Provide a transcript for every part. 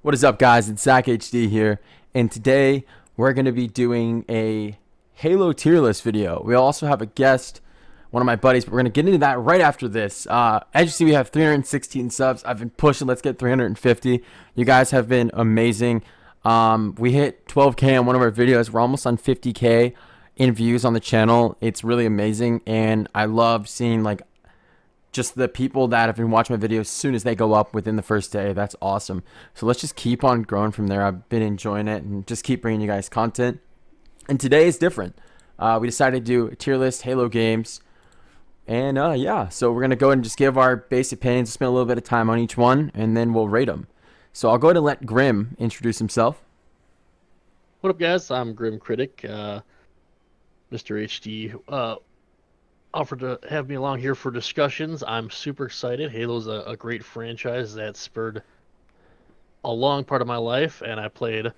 What is up, guys? It's Zach HD here, and today we're going to be doing a Halo tier list video. We also have a guest, one of my buddies, but we're going to get into that right after this. As you see, we have 316 subs. I've been pushing. Let's get 350. You guys have been amazing. We hit 12K on one of our videos. We're almost on 50K in views on the channel. It's really amazing, and I love seeing just the people that have been watching my videos as soon as they go up within the first day. That's awesome. So let's just keep on growing from there. I've been enjoying it and just keep bringing you guys content. And today is different. We decided to do a tier list Halo games. And yeah, so we're going to go ahead and just give our base opinions, spend a little bit of time on each one, and then we'll rate them. So I'll go ahead and let Grim introduce himself. What up, guys? I'm Grim Critic. Mr. HD offered to have me along here for discussions. I'm super excited. Halo's a great franchise that spurred a long part of my life, and I played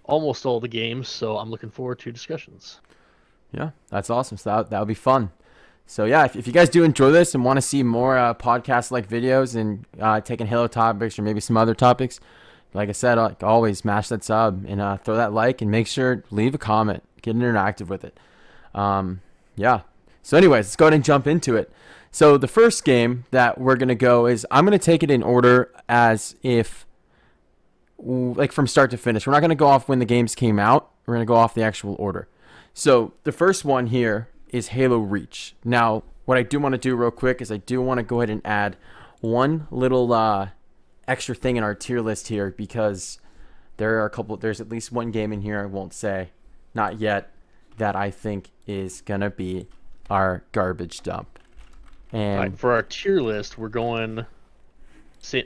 almost all the games, so I'm looking forward to discussions. Yeah, that's awesome. So that'll be fun. So yeah, if you guys do enjoy this and want to see more podcast-like videos and taking Halo topics or maybe some other topics, like I said, like always, smash that sub and throw that like and make sure leave a comment, get interactive with it. Yeah. So anyways, let's go ahead and jump into it. So the first game that we're going to go is I'm going to take it in order as if like from start to finish. We're not going to go off when the games came out. We're going to go off the actual order. So the first one here is Halo Reach. Now, what I do want to do real quick is I do want to go ahead and add one little extra thing in our tier list here because there's at least one game in here I won't say, not yet, that I think is going to be our garbage dump. And All right, for our tier list, we're going SA,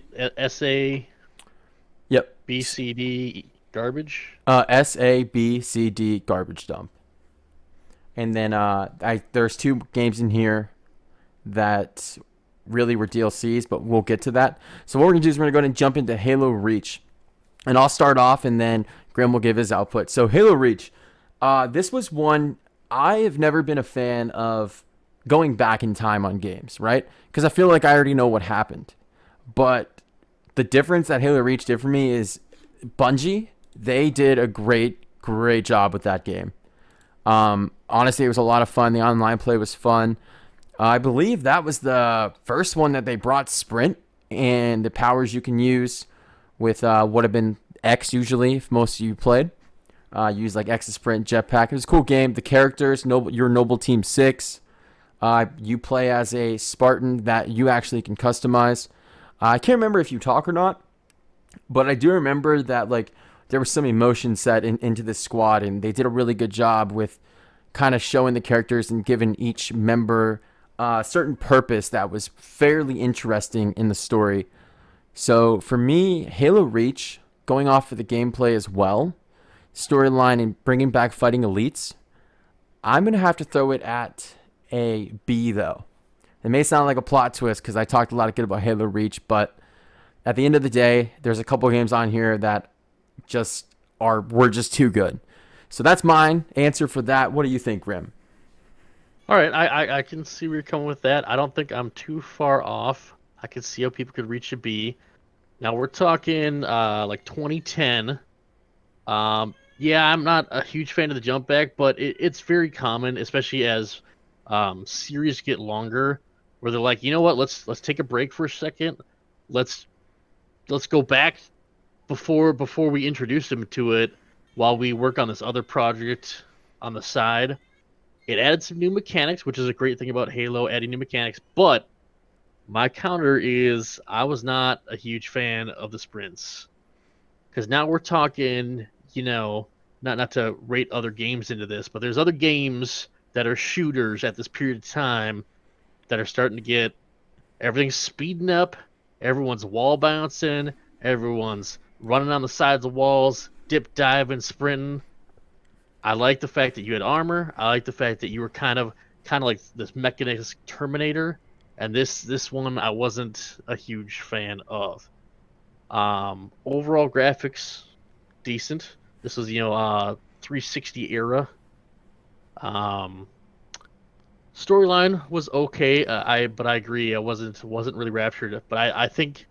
yep, B, C, D, garbage. S A B C D garbage dump. And then there's two games in here that really were DLCs, but we'll get to that. So what we're gonna do is we're gonna go ahead and jump into Halo Reach, and I'll start off, and then Grim will give his output. So Halo Reach, this was one I have never been a fan of going back in time on games, right? Because I feel like I already know what happened. But the difference that Halo Reach did for me is Bungie, they did a great job with that game. Honestly, it was a lot of fun. The online play was fun. I believe that was the first one that they brought Sprint and the powers you can use with would have been X usually if most of you played. Use like X's Sprint Jetpack. It was a cool game. The characters, you're Noble Team 6. You play as a Spartan that you actually can customize. I can't remember if you talk or not, but I do remember that there was some emotion set into this squad, and they did a really good job with kind of showing the characters and giving each member a certain purpose that was fairly interesting in the story. So for me, Halo Reach, going off of the gameplay as well, storyline and bringing back fighting elites, I'm going to have to throw it at a B though. It may sound like a plot twist because I talked a lot of good about Halo Reach, but at the end of the day, there's a couple games on here that were just too good. So that's mine answer for that. What do you think, Grim? All right, I can see where you're coming with that. I don't think I'm too far off. I can see how people could reach a B. Now we're talking like 2010. Yeah, I'm not a huge fan of the jump back, but it's very common, especially as series get longer, where they're like, you know what, let's take a break for a second. Let's go back before we introduce them to it while we work on this other project on the side. It added some new mechanics, which is a great thing about Halo, adding new mechanics, but my counter is I was not a huge fan of the sprints. Because now we're talking, not to rate other games into this, but there's other games that are shooters at this period of time that are starting to get everything's speeding up, everyone's wall bouncing, everyone's running on the sides of walls, dip diving, sprinting. I like the fact that you had armor. I like the fact that you were kind of like this mechanistic Terminator, and this one I wasn't a huge fan of. Overall graphics decent. This was 360 era. Storyline was okay. But I agree I wasn't really raptured. But I think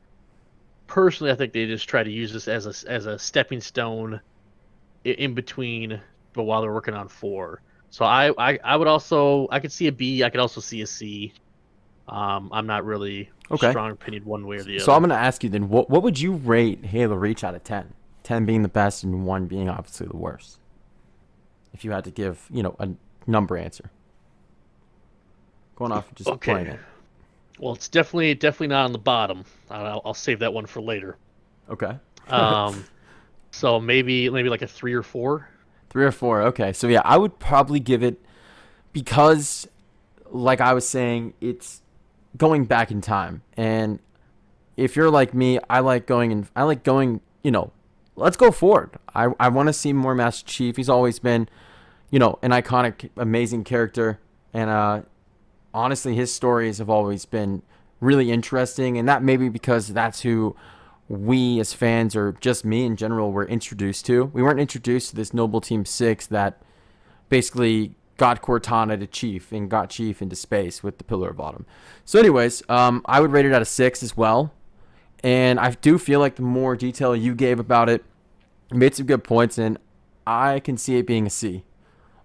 personally, I think they just try to use this as a stepping stone in between, but while they're working on 4. So I would also I could see a B. I could also see a C. I'm not really Okay. strong opinion one way or the So I'm other. gonna ask you then, what would you rate Halo Reach out of 10? 10 being the best and 1 being obviously the worst. If you had to give, a number answer, going off of just playing Okay. it. Well, it's definitely not on the bottom. I'll save that one for later. Okay. Um, so maybe like a 3 or 4. 3 or 4. Okay. So yeah, I would probably give it because, like I was saying, it's going back in time, and if you're like me, I like going and I like going. Let's go forward. I want to see more Master Chief. He's always been, an iconic, amazing character, and honestly, his stories have always been really interesting, and that may be because that's who we as fans, or just me in general, were introduced to. We weren't introduced to this Noble Team 6 that basically got Cortana to Chief and got Chief into space with the Pillar of Autumn. So, anyways, I would rate it at a 6 as well. And I do feel like the more detail you gave about it, you made some good points, and I can see it being a C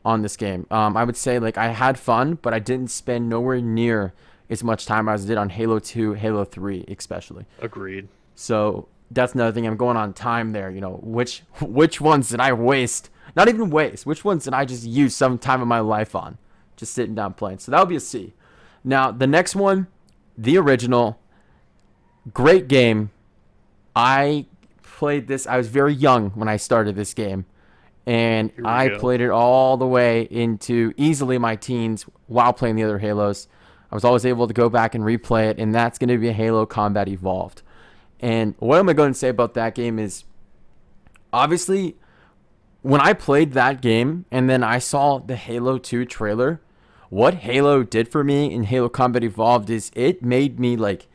on this game. I would say like I had fun, but I didn't spend nowhere near as much time as I did on Halo 2, Halo 3, especially. Agreed. So that's another thing. I'm going on time there. Which ones did I waste? Not even waste. Which ones did I just use some time of my life on? Just sitting down playing. So that would be a C. Now the next one, the original, great game. I played this. I was very young when I started this game, and Here we I go. played it all the way into easily my teens while playing the other Halos. I was always able to go back and replay it, and that's going to be a Halo Combat Evolved. And what am I going to say about that game is, obviously, when I played that game and then I saw the Halo 2 trailer, what Halo did for me in Halo Combat Evolved is it made me like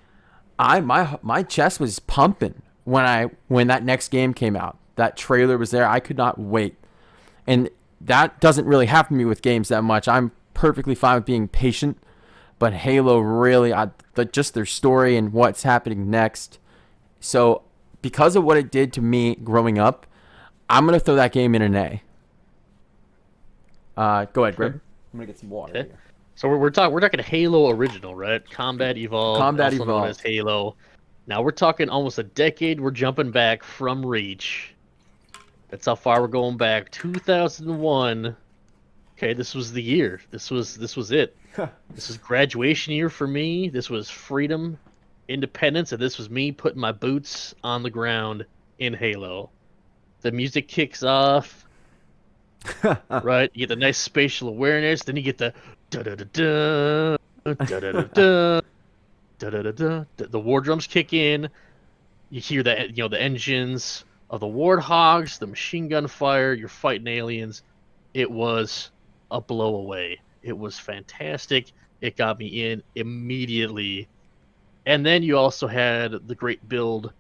my chest was pumping when that next game came out. That trailer was there. I could not wait. And that doesn't really happen to me with games that much. I'm perfectly fine with being patient, but Halo really, just their story and what's happening next. So, because of what it did to me growing up, I'm gonna throw that game in an A. Go ahead, Greg. I'm gonna get some water Okay. here. So we're talking Halo original, right? Combat Evolved, Combat also known as Evolved. Halo. Now we're talking almost a decade. We're jumping back from Reach. That's how far we're going back. 2001. Okay, this was the year. This was it. This is graduation year for me. This was freedom, independence, and this was me putting my boots on the ground in Halo. The music kicks off, right? You get the nice spatial awareness, then you get the da da da da da da da da da da da. The war drums kick in. You hear the engines of the warthogs, the machine gun fire. You're fighting aliens. It was a blow away. It was fantastic. It got me in immediately. And then you also had the great build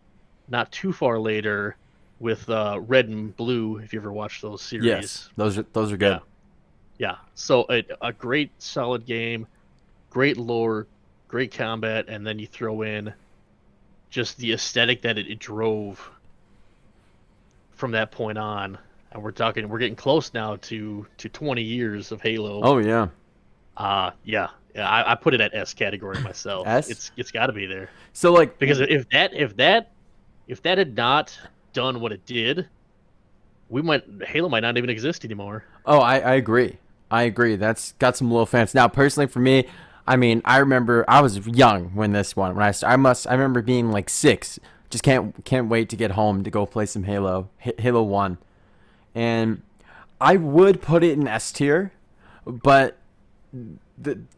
not too far later with Red and Blue, if you ever watched those Yes, series. those are Yeah, good. yeah. So a great solid game, great lore, great combat, and then you throw in just the aesthetic that it drove from that point on. And we're getting close now to 20 years of Halo. Oh yeah, Yeah. I put it at S category myself. S. It's got to be there So like, because if that had not done what it did, Halo might not even exist anymore. oh, I agree. I agree. That's got some low fans. Now, personally, for me, I mean, I remember I was young when this one. When I remember being like 6. Just can't wait to get home to go play some Halo 1, and I would put it in S tier, but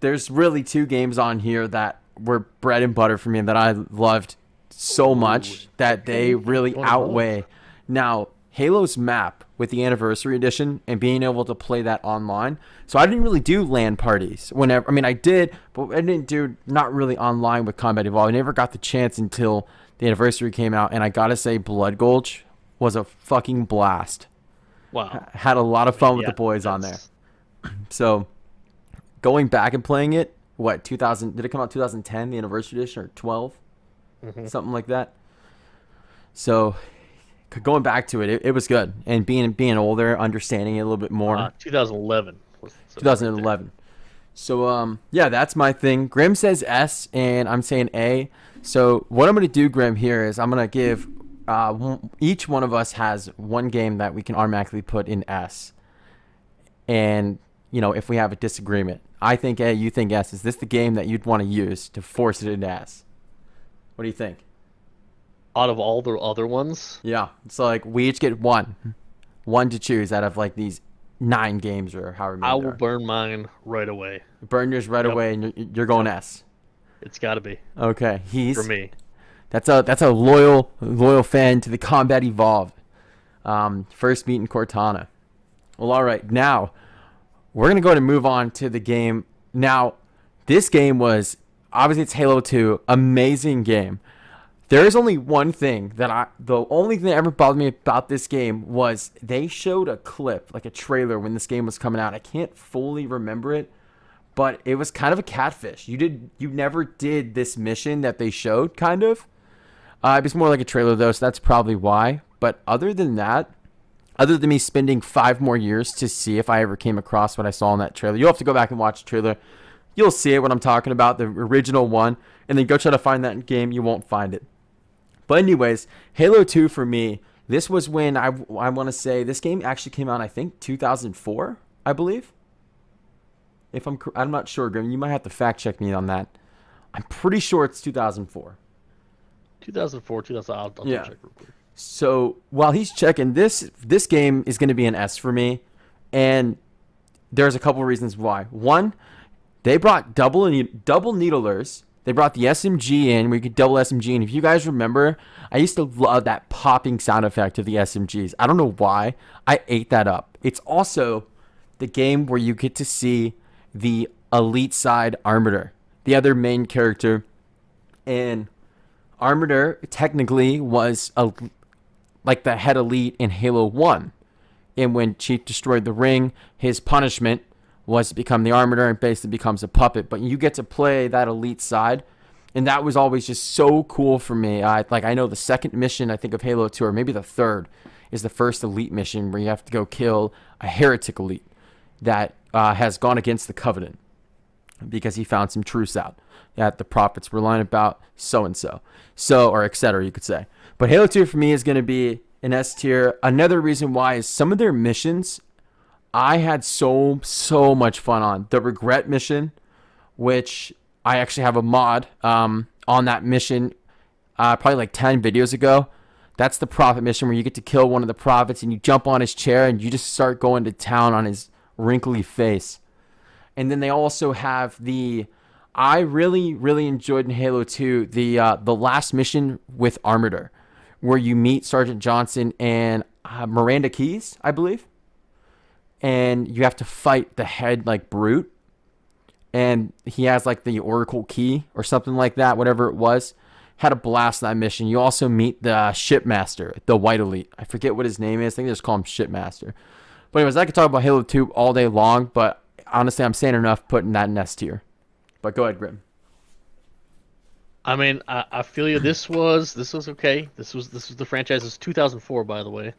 there's really 2 games on here that were bread and butter for me that I loved so Ooh, much that they okay. really Going above. outweigh. Now, Halo's map with the anniversary edition and being able to play that online. So I didn't really do LAN parties whenever. I mean, I did, but I didn't do not really online with Combat Evolved. I never got the chance until the anniversary came out, and I gotta say, Blood Gulch was a fucking blast. Wow. Had a lot of I mean, fun with the yeah, boys on there. that's So going back and playing it, what 2000 did it come out 2010 the anniversary edition or 12, mhm. something like that. So going back to it, it was good, and being older, understanding it a little bit more. 2011 was right there. 2011. So yeah, that's my thing. Grim says S, and I'm saying A. So what I'm gonna do, Grim, here is I'm gonna give each one of us has one game that we can automatically put in S, and if we have a disagreement, I think A, you think S. Is this the game that you'd want to use to force it into S? What do you think? Out of all the other ones, Yeah, so like we each get one to choose out of like these 9 games or however I many there will are. burn mine right away. Burn yours right Yep, away, and you're going yep. S. It's got to be Okay, for he's me. that's a loyal fan to the Combat Evolved. First meet in Cortana. Well, all right, now we're gonna go ahead and move on to the game. Now, this game was obviously it's Halo 2, amazing game. There is only one thing the only thing that ever bothered me about this game was they showed a clip, like a trailer when this game was coming out. I can't fully remember it, but it was kind of a catfish. You never did this mission that they showed, kind of. It was more like a trailer though, so that's probably why. But other than that, other than me spending 5 more years to see if I ever came across what I saw in that trailer, you'll have to go back and watch the trailer. You'll see it when I'm talking about the original one, and then go try to find that in game. You won't find it. But anyways, Halo 2 for me, this was when I want to say this game actually came out, I think 2004, I believe. If I'm not sure, Grim, you might have to fact check me on that. I'm pretty sure it's 2004. 2004, 2000. I'll double Yeah. check real quick. So while he's checking, this game is going to be an S for me, and there's a couple reasons why. One, they brought double needlers. They brought the SMG in, where you could double SMG. And if you guys remember, I used to love that popping sound effect of the SMGs. I don't know why. I ate that up. It's also the game where you get to see the elite side Armator, the other main character. And Armator technically was like the head elite in Halo 1. And when Chief destroyed the ring, his punishment was to become the Armator and basically becomes a puppet. But you get to play that elite side, and that was always just so cool for me. I know the second mission, I think, of Halo 2, or maybe the third, is the first elite mission where you have to go kill a heretic elite that has gone against the Covenant because he found some truths out that the prophets were lying about so and so, or etc. You could say. But Halo 2 for me is going to be an S tier. Another reason why is some of their missions I had so much fun on. The regret mission, which I actually have a mod on that mission, probably like 10 videos ago. That's the prophet mission where you get to kill one of the prophets and you jump on his chair and you just start going to town on his wrinkly face. And then they also have I really enjoyed in Halo 2 the last mission with Armator, where you meet Sergeant Johnson and Miranda Keyes, I believe, and you have to fight the head like brute, and he has like the Oracle key or something like that, whatever it was. Had a blast in that mission. You also meet the shipmaster, the white elite. I forget what his name is. I think they just call him shipmaster. But anyways, I could talk about Halo 2 all day long, but honestly, I'm saying enough putting that in S tier. But go ahead, Grim. I mean, I feel you. This was okay. This was the franchise. This was 2004, by the way.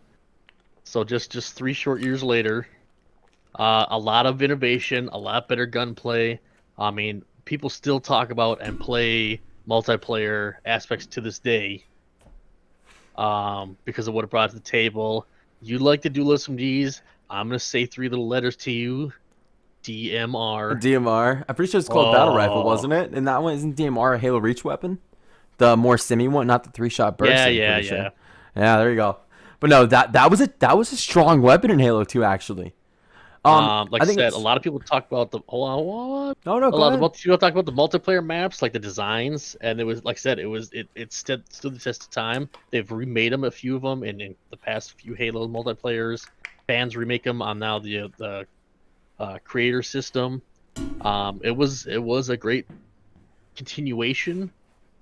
So just 3 short years later, a lot of innovation, a lot better gunplay. I mean, people still talk about and play multiplayer aspects to this day, because of what it brought to the table. You like to do SMGs. I'm gonna say 3 little letters to you, DMR. DMR. I'm pretty sure it's called Battle Rifle, Oh, wasn't it? And that one isn't DMR a Halo Reach weapon? The more semi one, not the 3-shot burst. yeah, I'm yeah, pretty yeah. sure. Yeah, there you go. But no, that was a strong weapon in Halo 2 actually. Like I I think said, a it's lot of people talk about the hold on, what? no, A go lot of ahead. people talk about the multiplayer maps, like the designs, and it was like I said, it stood the test of time. They've remade them, a few of them, in the past few Halo multiplayers. Fans remake them on now the creator system. It was a great continuation,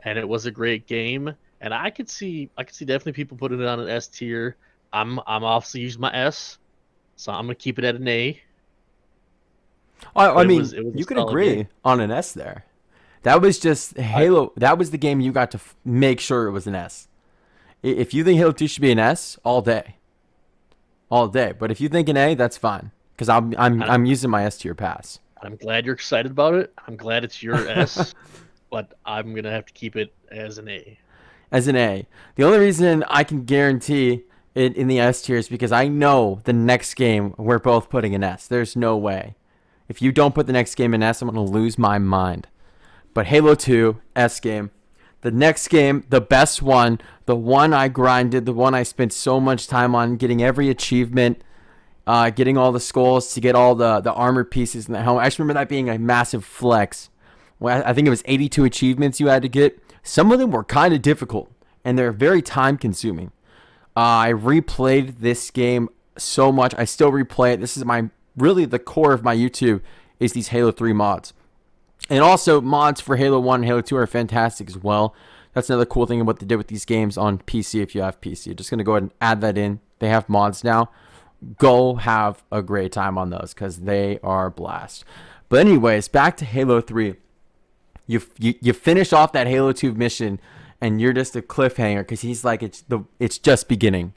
and it was a great game. And I could see definitely people putting it on an S tier. I'm obviously using my S, so I'm gonna keep it at an A. I But it mean, was it was a you could solid game. agree on an S there. That was just I Halo. That was the game you got to make sure it was an S. If you think Halo 2 should be an S, all day. But if you think an A, that's fine, because I'm using my S tier pass. I'm glad you're excited about it. I'm glad it's your S, but I'm gonna have to keep it as an A. As an A. The only reason I can guarantee it in the S tier is because I know the next game we're both putting an S. There's no way. If you don't put the next game in S, I'm gonna lose my mind. But Halo 2 S game. The next game, the best one, the one I grinded, the one I spent so much time on, getting every achievement, getting all the skulls to get all the armor pieces in the helmet. I just remember that being a massive flex. Well, I think it was 82 achievements you had to get. Some of them were kind of difficult, and they're very time consuming. I replayed this game so much. I still replay it. This is my really the core of my YouTube is these Halo 3 mods. And also mods for Halo 1 and Halo 2 are fantastic as well. That's another cool thing about what they did with these games on PC if you have PC. Just going to go ahead and add that in. They have mods now. Go have a great time on those because they are a blast. But anyways, back to Halo 3. You finish off that Halo 2 mission and you're just a cliffhanger because he's like it's just beginning.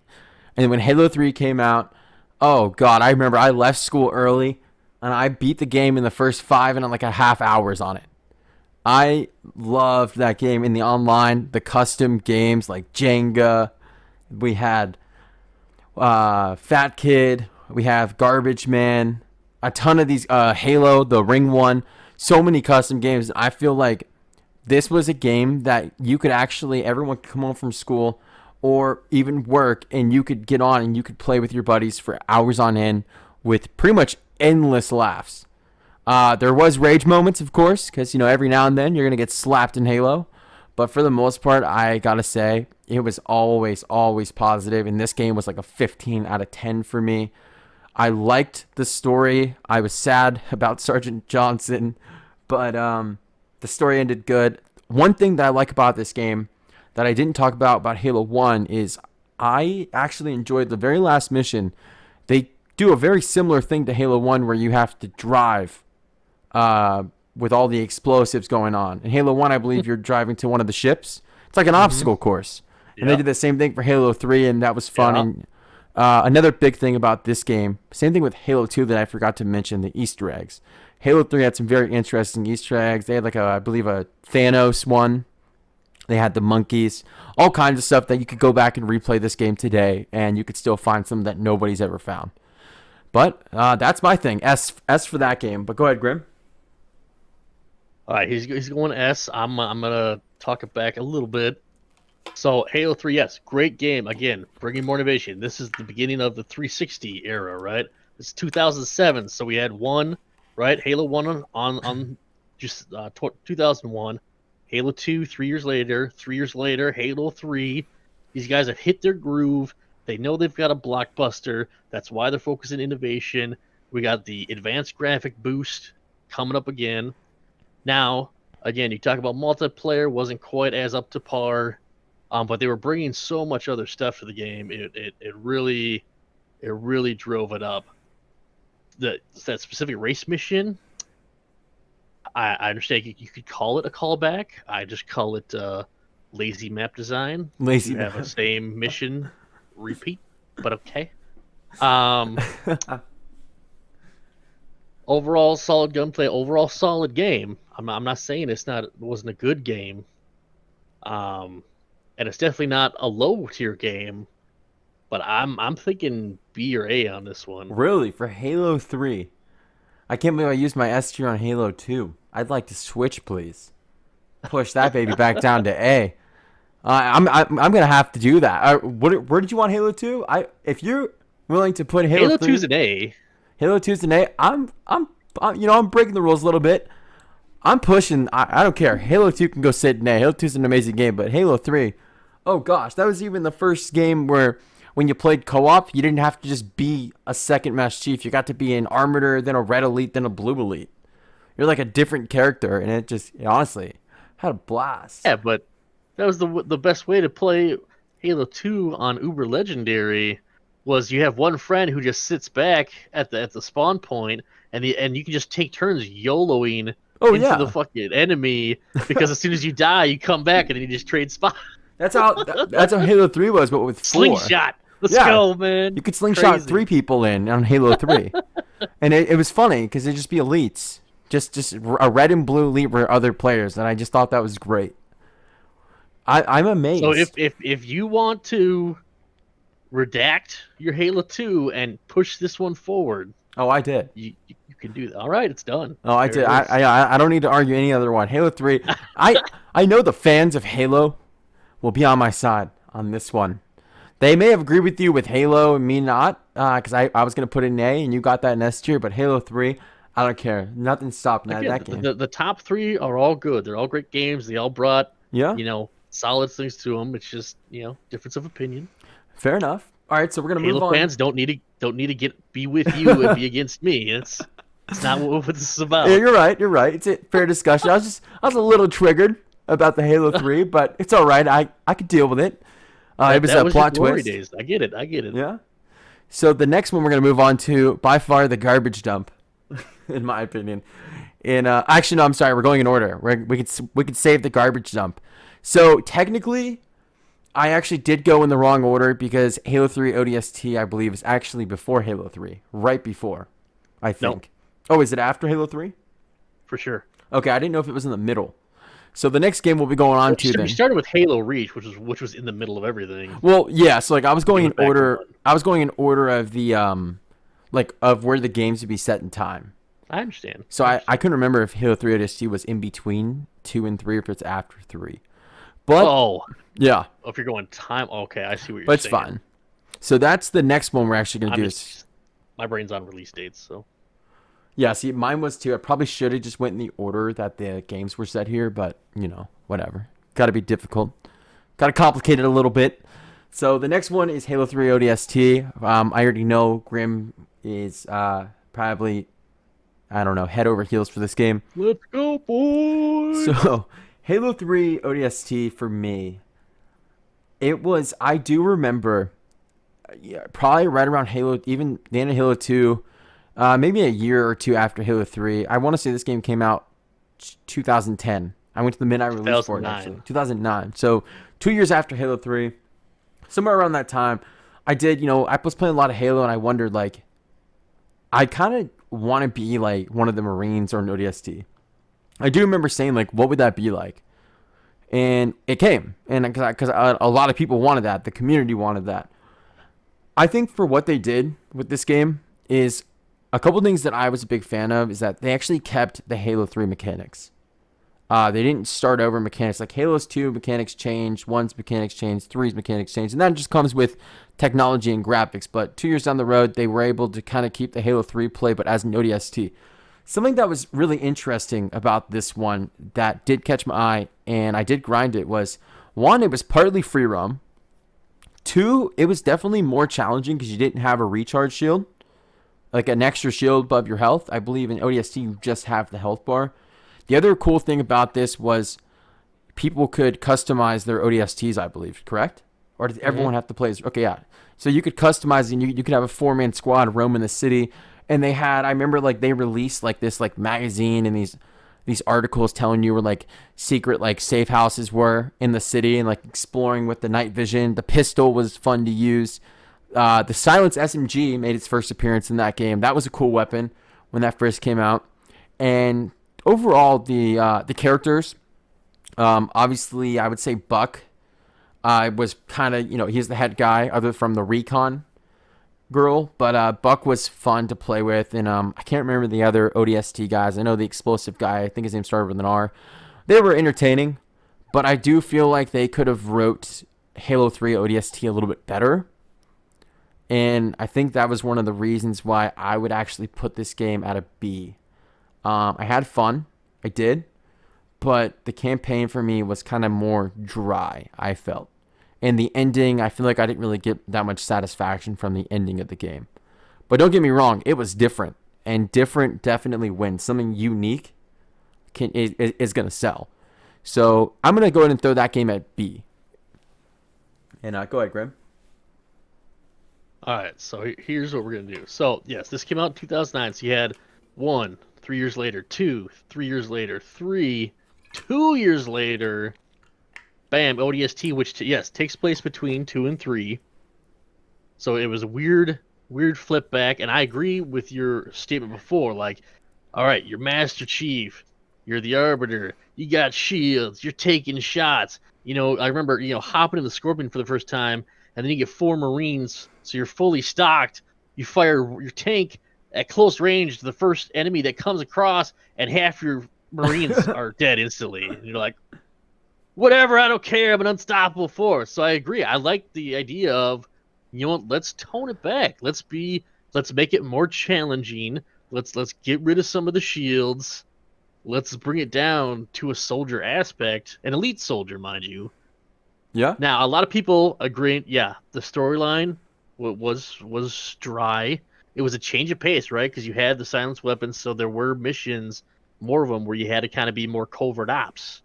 And when Halo 3 came out, oh god, I remember I left school early and I beat the game in the first 5 and like a half hours on it. I loved that game in the online, the custom games like Jenga. We had Fat Kid. We have Garbage Man. A ton of these Halo, the Ring one. So many custom games. I feel like this was a game that you could actually, everyone could come home from school or even work and you could get on and you could play with your buddies for hours on end with pretty much endless laughs. There was rage moments, of course, because, every now and then you're going to get slapped in Halo. But for the most part, I got to say, it was always, always positive. And this game was like a 15 out of 10 for me. I liked the story. I was sad about Sergeant Johnson, but the story ended good. One thing that I like about this game that I didn't talk about Halo 1 is I actually enjoyed the very last mission. They do a very similar thing to Halo 1 where you have to drive with all the explosives going on. In Halo 1, I believe you're driving to one of the ships. It's like an obstacle course. And they did the same thing for Halo 3, and that was fun. Yeah. And another big thing about this game, same thing with Halo 2 that I forgot to mention, the Easter eggs. Halo 3 had some very interesting Easter eggs. They had I believe a Thanos one. They had the monkeys, all kinds of stuff that you could go back and replay this game today, and you could still find some that nobody's ever found. But that's my thing. S for that game. But go ahead, Grim. All right, he's going S. I'm gonna talk it back a little bit. So Halo 3, yes, great game. Again, bringing more innovation. This is the beginning of the 360 era, right? It's 2007, so we had one, right? Halo 1 on just 2001. Halo 2, 3 years later. 3 years later, Halo 3. These guys have hit their groove. They know they've got a blockbuster. That's why they're focusing innovation. We got the advanced graphic boost coming up again. Now, again, you talk about multiplayer, wasn't quite as up to par, but they were bringing so much other stuff to the game. It really drove it up. That specific race mission, I understand you could call it a callback. I just call it lazy map design. Lazy You have map. a same mission repeat, but okay. Um, Overall solid gunplay, overall solid game. I'm not saying it wasn't a good game. And it's definitely not a low tier game, but I'm thinking B or A on this one. Really? For Halo 3? I can't believe I used my S tier on Halo 2. I'd like to switch, please. Push that baby back down to A. I'm gonna have to do that. Where did you want Halo 2? If you're willing to put Halo 3, 2's an A. Halo 2's an A. I'm breaking the rules a little bit. I'm pushing. I don't care. Halo 2 can go sit in A. Halo 2's an amazing game, but Halo 3, oh gosh, that was even the first game where when you played co-op, you didn't have to just be a second Master Chief. You got to be an Armator, then a Red Elite, then a Blue Elite. You're like a different character, and it honestly had a blast. Yeah, but that was the best way to play Halo 2 on Uber Legendary. Was you have one friend who just sits back at the spawn point, and you can just take turns YOLOing into the fucking enemy, because as soon as you die, you come back and then you just trade spots. That's how Halo 3 was, but with 4. Slingshot. Let's Yeah, go, man. you could slingshot Crazy. 3 people in on Halo 3, and it was funny because it'd just be elites, just a red and blue elite were other players, and I just thought that was great. I'm So if amazed. if if you want to redact your Halo 2 and push this one forward, Oh, I did. you can do that. All right, it's done. Oh, I There did. it is. I don't need to argue any other one. Halo 3. I know the fans of Halo will be on my side on this one. They may have agreed with you with Halo and me not, because I was gonna put it in A and you got that in S tier, but Halo 3, I don't care. Nothing stopped Again, that game. the top three are all good. They're all great games. They all brought, Yeah, solid things to them. It's just, difference of opinion. fair enough. All right, so we're gonna move Halo on. fans don't need to be with you and be against me. It's not what this is about. Yeah, you're right. You're right. It's a fair discussion. I was a little triggered about the Halo 3, but it's all right. I could deal with it. It was That a was your plot glory twist. days. I get it. I get it. Yeah. So the next one we're gonna move on to, by far the garbage dump, in my opinion. In actually no, I'm sorry. We're going in order. We could save the garbage dump. So technically, I actually did go in the wrong order because Halo 3 ODST I believe is actually before Halo 3, right before, I No, think. Oh, is it after Halo 3? for sure. Okay, I didn't know if it was in the middle. So the next game we'll be going on Well, to we then. started with Halo Reach, which was in the middle of everything. Well, yeah. So like I was going You in went back to order. one. I was going in order of the like of where the games would be set in time. I understand. So I couldn't remember if Halo 3 ODST was in between 2 and 3 or if it's after 3. But Oh, yeah, if you're going time, okay, I see what you're but it's saying. fine. So that's the next one we're actually gonna I'm do. just my brain's on release dates, so Yeah, see, mine was too. I probably should have just went in the order that the games were set here, but whatever. Got to be difficult. Got to complicate it a little bit. So the next one is Halo 3 ODST. I already know Grim is probably, I don't know, head over heels for this game. let's go, boys. So Halo 3 ODST for me, I do remember, yeah, probably right around Halo, even the end of Halo 2. Maybe a year or two after Halo 3. I want to say this game came out 2010. I went to the midnight release for it, 2009. actually. 2009. So 2 years after Halo 3. Somewhere around that time, I did, I was playing a lot of Halo, and I wondered, like, I kind of want to be, like, one of the Marines or an ODST. I do remember saying, like, what would that be like? And it came. And because a lot of people wanted that. The community wanted that. I think for what they did with this game is a couple things that I was a big fan of is that they actually kept the Halo 3 mechanics. They didn't start over mechanics. Like Halo's 2 mechanics changed, 1's mechanics changed, 3's mechanics changed. And that just comes with technology and graphics. But 2 years down the road, they were able to kind of keep the Halo 3 play, but as an ODST. Something that was really interesting about this one that did catch my eye, and I did grind it, was, one, it was partly free roam. 2, it was definitely more challenging because you didn't have a recharge shield, like an extra shield above your health. I believe in ODST you just have the health bar. The other cool thing about this was people could customize their ODSTs, I believe, correct? Or did everyone have to play as, okay, yeah. So you could customize and you could have a 4-man squad roam in the city. And they had, I remember like they released like this like magazine and these articles telling you where like secret like safe houses were in the city and like exploring with the night vision. The pistol was fun to use. The Silence SMG made its first appearance in that game. That was a cool weapon when that first came out. And overall, the characters, obviously, I would say Buck was kind of, he's the head guy, other from the Recon girl. But Buck was fun to play with. And I can't remember the other ODST guys. I know the explosive guy, I think his name started with an R. They were entertaining, but I do feel like they could have wrote Halo 3 ODST a little bit better. And I think that was one of the reasons why I would actually put this game at a B. I had fun. I did. But the campaign for me was kind of more dry, I felt. And the ending, I feel like I didn't really get that much satisfaction from the ending of the game. But don't get me wrong, it was different. And different definitely wins. Something unique is going to sell. So I'm going to go ahead and throw that game at B. And go ahead, Grim. All right, so here's what we're gonna do. So yes, this came out in 2009. So you had 1, 3 years later, 2, 3 years later, 3, 2 years later, bam, ODST, which yes takes place between 2 and 3. So it was a weird flip back, and I agree with your statement before. Like, all right, you're Master Chief, you're the Arbiter, you got shields, you're taking shots. I remember hopping in the Scorpion for the first time, and then you get 4 Marines, so you're fully stocked. You fire your tank at close range to the first enemy that comes across, and half your Marines are dead instantly. And you're like, whatever, I don't care. I'm an unstoppable force. So I agree. I like the idea of, let's tone it back. Let's make it more challenging. Let's get rid of some of the shields. Let's bring it down to a soldier aspect, an elite soldier, mind you. Yeah. Now, a lot of people agree. Yeah, the storyline was dry. It was a change of pace, right? Because you had the silenced weapons, so there were missions, more of them, where you had to kind of be more covert ops.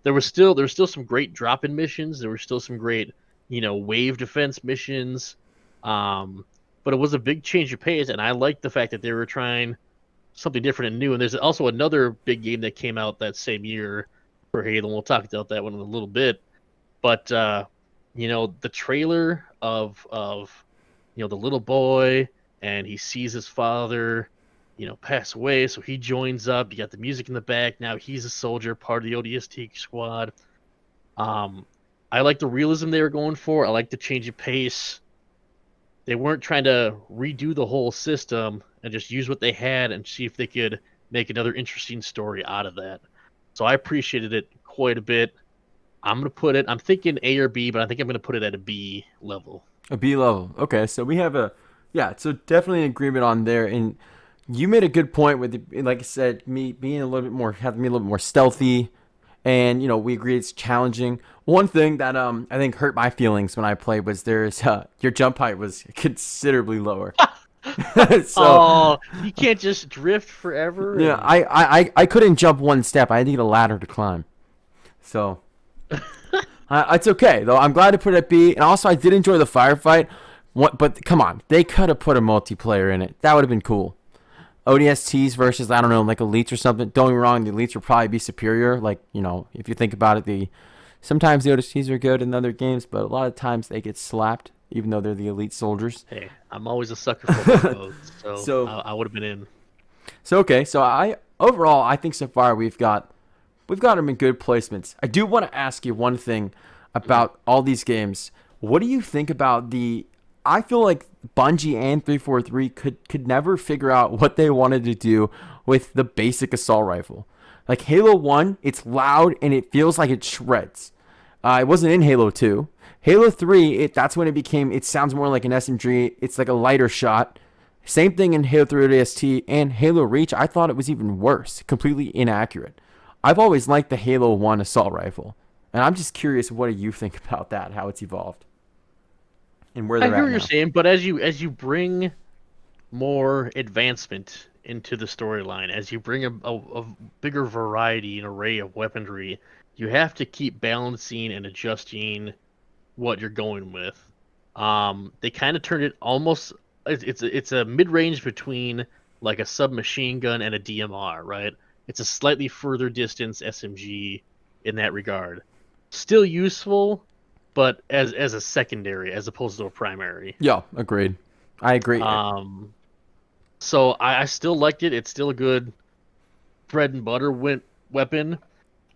There was still some great drop-in missions. There were still some great, wave defense missions. Um, but it was a big change of pace, and I liked the fact that they were trying something different and new. And there's also another big game that came out that same year for Halo. And we'll talk about that one in a little bit. But the trailer of the little boy, and he sees his father, pass away, so he joins up. You got the music in the back. Now he's a soldier, part of the ODST squad. Um, I like the realism they were going for. I like the change of pace. They weren't trying to redo the whole system and just use what they had and see if they could make another interesting story out of that. So I appreciated it quite a bit. I'm thinking A or B, but I think I'm gonna put it at a B level. A B level. Okay, so we have yeah, so definitely an agreement on there. And you made a good point with, like I said, me being a little bit more, having me a little bit more stealthy. And, we agree it's challenging. One thing that I think hurt my feelings when I played was your jump height was considerably lower. So, Oh, you can't just drift forever yeah, and I couldn't jump one step. I had to get a ladder to climb. So, it's okay though. I'm glad to put it at B. And also, I did enjoy the firefight. But come on, they could have put a multiplayer in it. That would have been cool. ODSTs versus, I don't know, like elites or something. Don't get me wrong, the elites would probably be superior. Like, if you think about it, sometimes the ODSTs are good in other games, but a lot of times they get slapped, even though they're the elite soldiers. hey, I'm always a sucker for both, so So I would have been in. okay, so I think so far we've got them in good placements. I do want to ask you one thing Mhm. about all these games. What do you think about the? I feel like Bungie and 343 could never figure out what they wanted to do with the basic assault rifle. Like Halo 1, it's loud and it feels like it shreds. It wasn't in Halo 2. Halo 3, that's when it sounds more like an SMG. It's like a lighter shot. Same thing in Halo 3 ODST and Halo Reach. I thought it was even worse, completely inaccurate. I've always liked the Halo 1 assault rifle. And I'm just curious, what do you think about that, how it's evolved, and where I they're hear at what you're now? saying, but as you bring more advancement into the storyline, as you bring a bigger variety and array of weaponry, you have to keep balancing and adjusting what you're going with. They kind of turned it almost. It's a mid range between like a submachine gun and a DMR, right? It's a slightly further distance SMG in that regard. Still useful, but as a secondary as opposed to a primary. Yeah, agreed. I agree. Um, so I still liked it. It's still a good bread and butter weapon.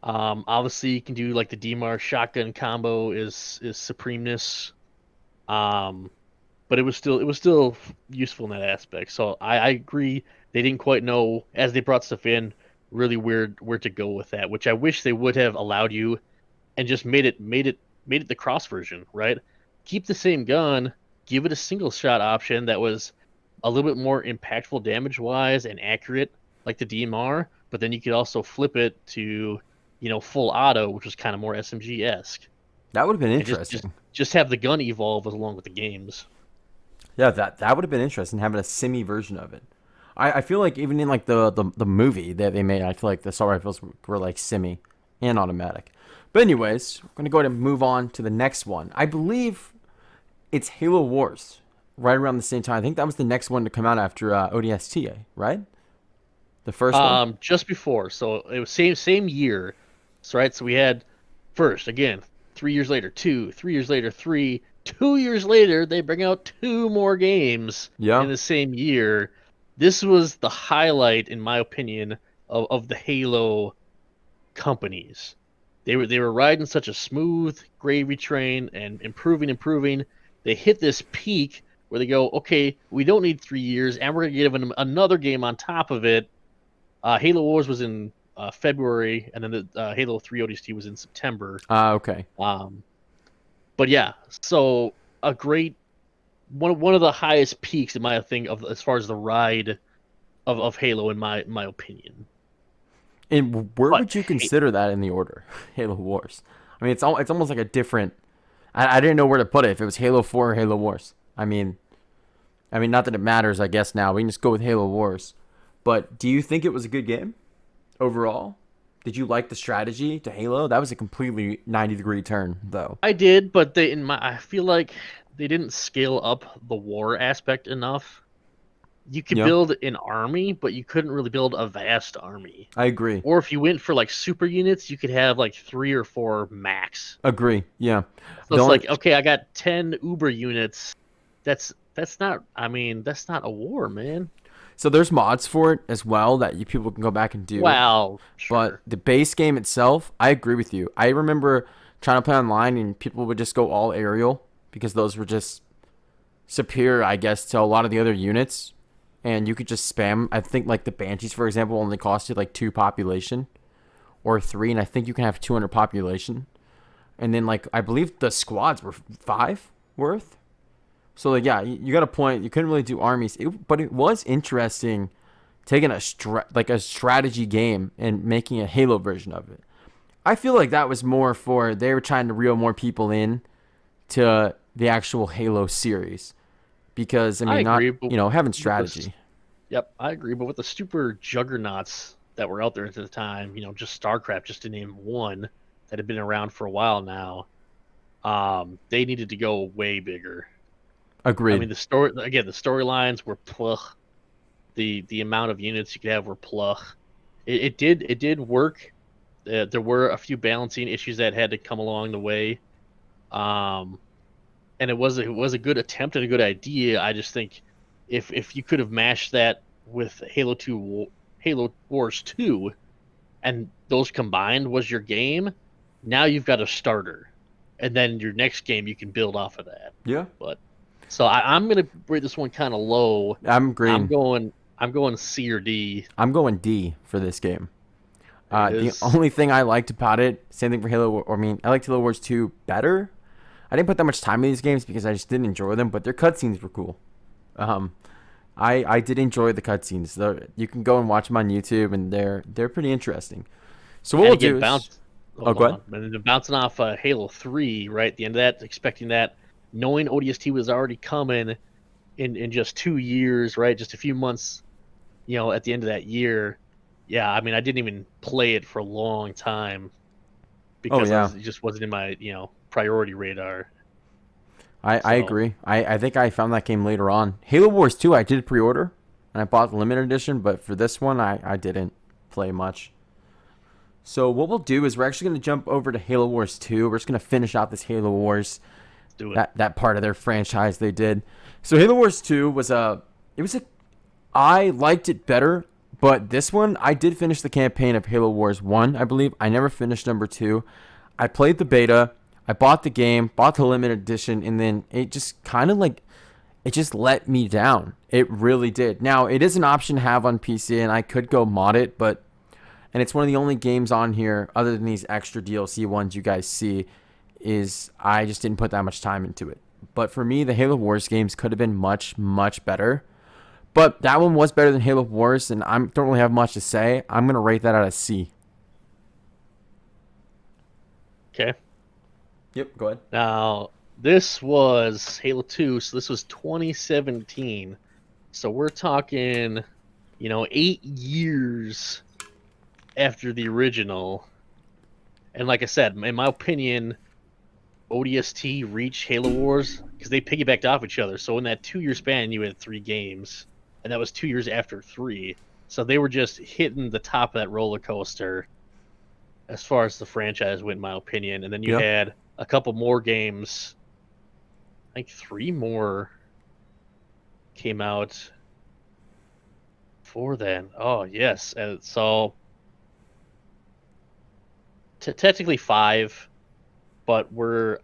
Obviously you can do like the DMR shotgun combo is supremeness. Um, but it was still useful in that aspect. So I agree they didn't quite know as they brought stuff in really where to go with that, which I wish they would have allowed you and just made it the cross version, right? Keep the same gun, give it a single shot option that was a little bit more impactful damage wise and accurate, like the DMR, but then you could also flip it to, full auto, which was kind of more SMG esque, That would have been and just interesting. just have the gun evolve along with the games. Yeah, that would have been interesting, having a simi version of it. I feel like even in like the movie that they made, I feel like the assault rifles were like semi and automatic. But anyways, we're gonna go ahead and move on to the next one. I believe it's Halo Wars, right around the same time. I think that was the next one to come out after ODST, right? The first one. Just before, so it was same year, so right. So we had first again. 3 years later, two. 3 years later, three. 2 years later, they bring out two more games Yeah. in the same year. This was the highlight, in my opinion, of the Halo companies. They were riding such a smooth gravy train and improving. They hit this peak where they go, okay, we don't need 3 years, and we're gonna give them another game on top of it. Halo Wars was in February, and then the Halo 3 ODST was in September. Okay. Um, but yeah, so a great one of the highest peaks in my thing of as far as the ride of Halo in my opinion. And where But would you consider that in the order? Halo Wars. I mean, it's almost like a different. I didn't know where to put it. If it was Halo 4 or Halo Wars. I mean, not that it matters. I guess now we can just go with Halo Wars. But do you think it was a good game overall? Did you like the strategy to Halo? That was a completely 90-degree turn, though. I did, but I feel like they didn't scale up the war aspect enough. You could Yeah, build an army, but you couldn't really build a vast army. I agree. Or if you went for like super units, you could have like 3 or 4 max. Agree. Yeah. So The it's only like, okay, I got 10 Uber units. That's not. I mean, that's not a war, man. so there's mods for it as well that you people can go back and do. Wow, But sure. the base game itself, I agree with you. I remember trying to play online and people would just go all aerial because those were just superior, I guess, to a lot of the other units. And you could just spam. I think like the Banshees, for example, only costed like 2 population or 3, and I think you can have 200 population. And then like I believe the squads were 5 worth. So like yeah, you got a point. You couldn't really do armies, but it was interesting taking like a strategy game and making a Halo version of it. I feel like that was more for they were trying to reel more people in to the actual Halo series because I I mean not agree, but having with this, strategy. yep, I agree. But with the super juggernauts that were out there at the time, just StarCraft, just to name one that had been around for a while now, they needed to go way bigger. I Agreed. mean, the storylines were plush. The amount of units you could have were plush. It did work. There were a few balancing issues that had to come along the way. Um, and it was a good attempt and a good idea. I just think if you could have mashed that with Halo Wars 2, and those combined was your game, now you've got a starter, and then your next game you can build off of that. Yeah, But so I'm gonna rate this one kind of low. I'm I'm green. going I'm going C or D. I'm going D for this game. There it The is. only thing I liked about it, same thing for Halo. I mean, I liked Halo Wars 2 better. I didn't put that much time in these games because I just didn't enjoy them, but their cutscenes were cool. Um, I did enjoy the cutscenes. You can go and watch them on YouTube, and they're pretty interesting. So what And we'll again, do is, oh, hold go ahead. on. And then bouncing off Halo 3, right at the end of that, expecting that, knowing ODST was already coming in just 2 years, right? Just a few months, at the end of that year. Yeah, I mean, I didn't even play it for a long time Oh because yeah, it just wasn't in my, priority radar. I So, agree. I think I found that game later on. Halo Wars 2, I did pre-order, and I bought the limited edition, but for this one, I didn't play much. So what we'll do is we're actually going to jump over to Halo Wars 2. We're just going to finish out this Halo Wars let's do it. that part of their franchise they did. So Halo Wars 2 was a I liked it better, but this one I did finish the campaign of Halo Wars 1, I believe. I never finished number 2. I played the beta, I bought the game, bought the limited edition, and then it just kind of like it just let me down. It really did. Now, it is an option to have on PC and I could go mod it, but and it's one of the only games on here other than these extra DLC ones you guys see is I just didn't put that much time into it. But for me, the Halo Wars games could have been much, much better. But that one was better than Halo Wars, and I don't really have much to say. I'm going to rate that out of C. Okay. Yep, go ahead. Now, this was Halo 2, so this was 2017. So we're talking, 8 years after the original. And like I said, in my opinion, ODST reached Halo Wars because they piggybacked off each other. So in that 2 year span, you had 3 games, and that was 2 years after 3. So they were just hitting the top of that roller coaster as far as the franchise went, in my opinion. And then you Yeah. had a couple more games. I think 3 more came out before then. Oh yes, and so technically 5, but we're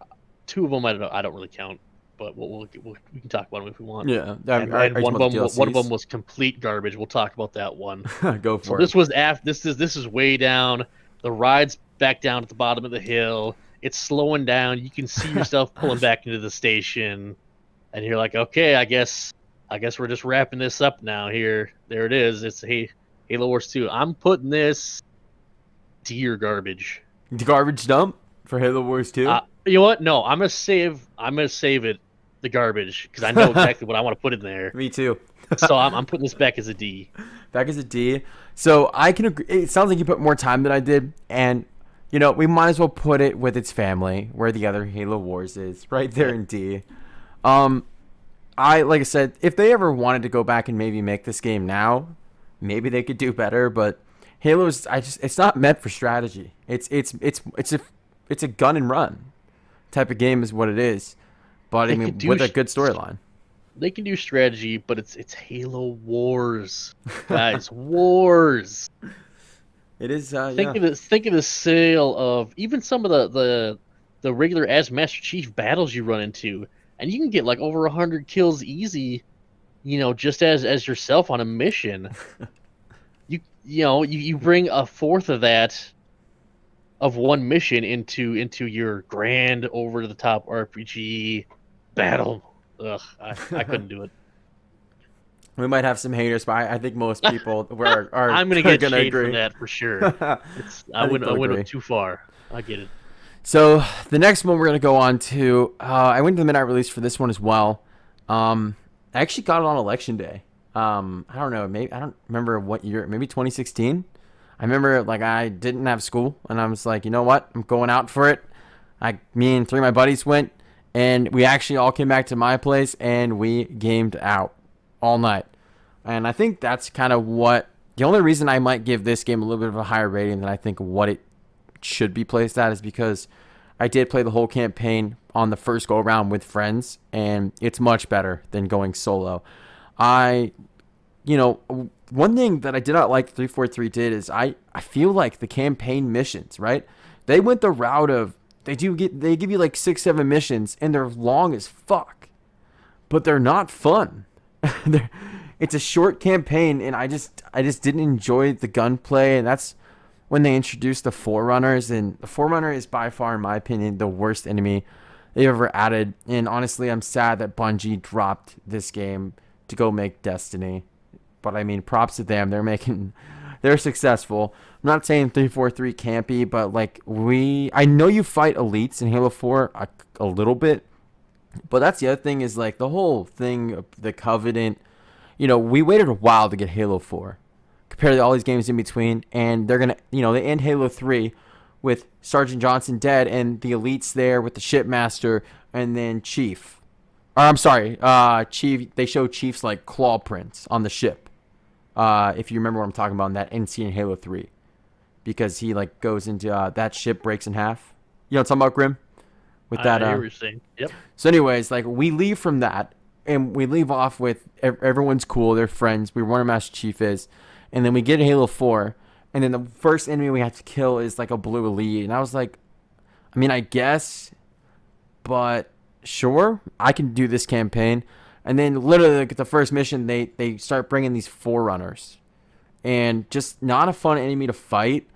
2 of them. I don't know. I don't really count, but we can talk about them if we want. Yeah. And Are and you talking about the one of them DLCs? was complete garbage. We'll talk about that one. Go So for it. this is way down. The ride's back down at the bottom of the hill. It's slowing down. You can see yourself pulling back into the station, and you're like, okay, I guess we're just wrapping this up now. Here, there it is. It's Halo Wars 2. I'm putting this tier garbage. The garbage dump for Halo Wars 2? You know what? No, I'm gonna save it the garbage because I know exactly what I want to put in there. Me too. So I'm putting this back as a D. Back as a D. So I can agree. It sounds like you put more time than I did. And, we might as well put it with its family where the other Halo Wars is. Right there in D. Like I said, if they ever wanted to go back and maybe make this game now, maybe they could do better. But Halo's, it's not meant for strategy. It's a gun and run type of game is what it is. But I mean, with a good storyline. They can do strategy, but it's Halo Wars, guys. Wars. It is. Think of this. Think of the sale of even some of the regular as Master Chief battles you run into, and you can get like over 100 kills easy. Just as yourself on a mission. You bring a fourth of that of one mission into your grand over the top RPG battle. Ugh, I couldn't do it. We might have some haters, but I think most people are I'm gonna get shade agree. for that for sure. I went too far. I get it. So the next one we're gonna go on to, I went to the midnight release for this one as well. I actually got it on election day. I don't know, maybe I don't remember what year, maybe 2016. I remember like I didn't have school, and I was like, you know what, I'm going out for it. Me and 3 of my buddies went, and we actually all came back to my place, and we gamed out all night. And I think that's kind of the only reason I might give this game a little bit of a higher rating than I think what it should be placed at is because I did play the whole campaign on the first go around with friends, and it's much better than going solo. One thing that I did not like 343 did is I feel like the campaign missions, right? They went the route of they give you like 6-7 missions, and they're long as fuck, but they're not fun. It's a short campaign, and I just didn't enjoy the gunplay, and that's when they introduced the Forerunners, and the Forerunner is by far, in my opinion, the worst enemy they ever added. And honestly, I'm sad that Bungie dropped this game to go make Destiny. But I mean, props to them. They're successful. I'm not saying 343 can't be, but like I know you fight elites in Halo 4 a little bit, but that's the other thing is like the whole thing, the Covenant. We waited a while to get Halo 4 compared to all these games in between, and they're gonna, they end Halo 3 with Sergeant Johnson dead and the elites there with the shipmaster and then Chief. Or I'm sorry, Chief. They show Chief's like claw prints on the ship. If you remember what I'm talking about in that end scene in Halo 3, because he like goes into that ship breaks in half. You know what I'm talking about, Grim? With that. I hear what you're saying. Yep. So, anyways, like we leave from that, and we leave off with everyone's cool, they're friends. We where Master Chief is, and then we get Halo 4, and then the first enemy we have to kill is like a blue elite, and I was like, I mean, I guess, but sure, I can do this campaign. And then literally like the first mission, they start bringing these Forerunners, and just not a fun enemy to fight.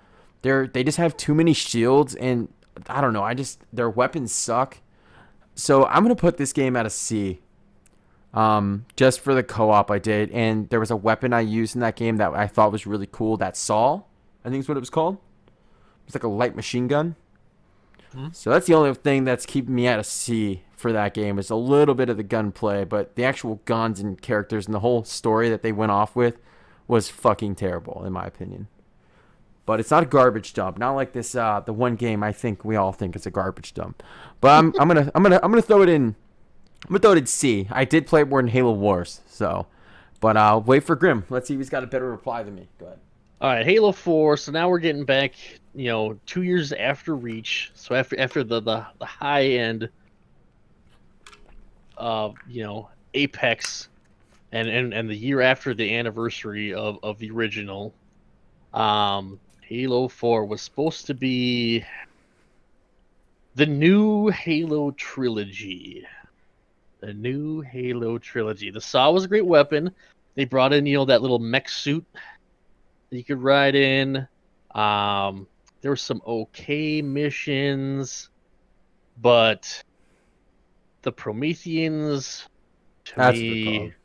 They just have too many shields, and I don't know. Their weapons suck. So I'm gonna put this game at a C. Just for the co-op I did, and there was a weapon I used in that game that I thought was really cool. That Saw, I think is what it was called. It's like a light machine gun. So that's the only thing that's keeping me at a C for that game is a little bit of the gunplay, but the actual guns and characters and the whole story that they went off with was fucking terrible in my opinion. But it's not a garbage dump, not like this the one game I think we all think is a garbage dump. But I'm gonna throw it in. I'm gonna throw it in C. I did play it more in Halo Wars, so. But I'll wait for Grim. Let's see if he's got a better reply than me. Go ahead. All right, Halo 4. So now we're getting back, 2 years after Reach. So after the high end of Apex, and the year after the anniversary of the original. Halo 4 was supposed to be the new Halo trilogy. The new Halo trilogy. The Saw was a great weapon. They brought in, that little mech suit that you could ride in. Um, there were some okay missions, but the Prometheans, to That's what they're called. me,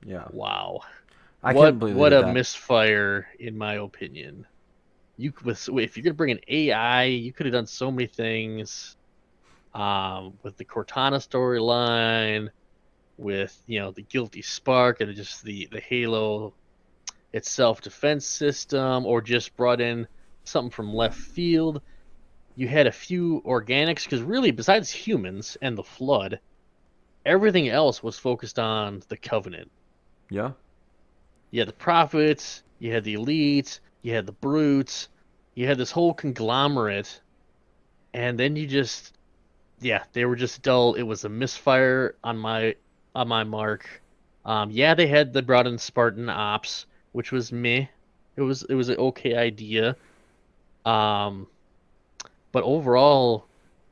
Yeah, wow. I couldn't What believe they what did a that. misfire, in my opinion. If you're gonna bring an AI, you could have done so many things. With the Cortana storyline, with the Guilty Spark, and just the Halo itself defense system, or just brought in something from left field. You had a few organics, because really, besides humans and the Flood, everything else was focused on the Covenant. Yeah. You had the Prophets, you had the Elites, you had the Brutes, you had this whole conglomerate, and then you just, yeah, they were just dull. It was a misfire on my mark. Yeah, they brought in Spartan Ops, which was meh. It was an okay idea. Um, but overall,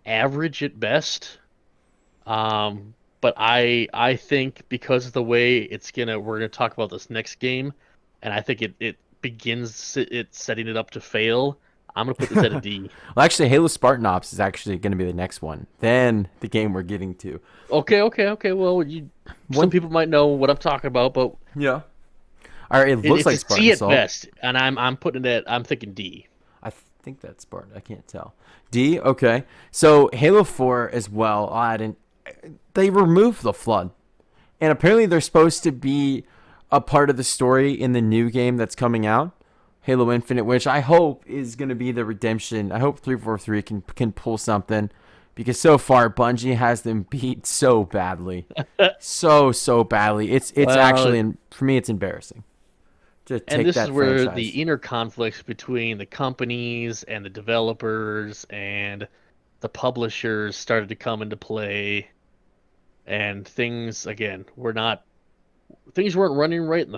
average at best. But I think, because of the way we're gonna talk about this next game, and I think it begins it setting it up to fail. I'm gonna put this at a Well, D. actually, Halo Spartan Ops is actually going to be the next one. Then the game we're getting to. Okay, okay, okay. Well, some One. people might know what I'm talking about, but Yeah. All right. It looks it's a like Spartan C at Assault. best, and I'm putting it at, I'm thinking D. I think that's Spartan. I can't tell. D. Okay. So Halo 4 as well. I didn't. They removed the flood, and apparently they're supposed to be a part of the story in the new game that's coming out, Halo Infinite, which I hope is going to be the redemption. I hope 343 can pull something, because so far Bungie has them beat so badly, so badly. It's Well, actually, and for me it's embarrassing to and take this is that where the franchise. inner conflicts between the companies and the developers and the publishers started to come into play, and things again were not things weren't running right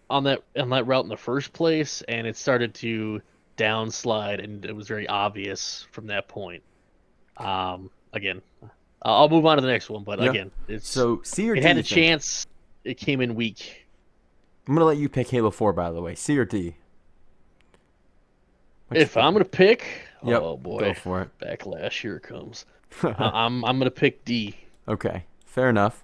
on that route in the first place, and it started to downslide, and it was very obvious from that point. Again, I'll move on to the next one, but Yeah. again, So C or it D, had a you think? chance. It came in weak. I'm gonna let you pick Halo 4, by the way. C or D? What you If I'm thinking? gonna pick, Yep. oh Go boy, for backlash, here it comes. it. I'm gonna pick D. Okay. Fair enough.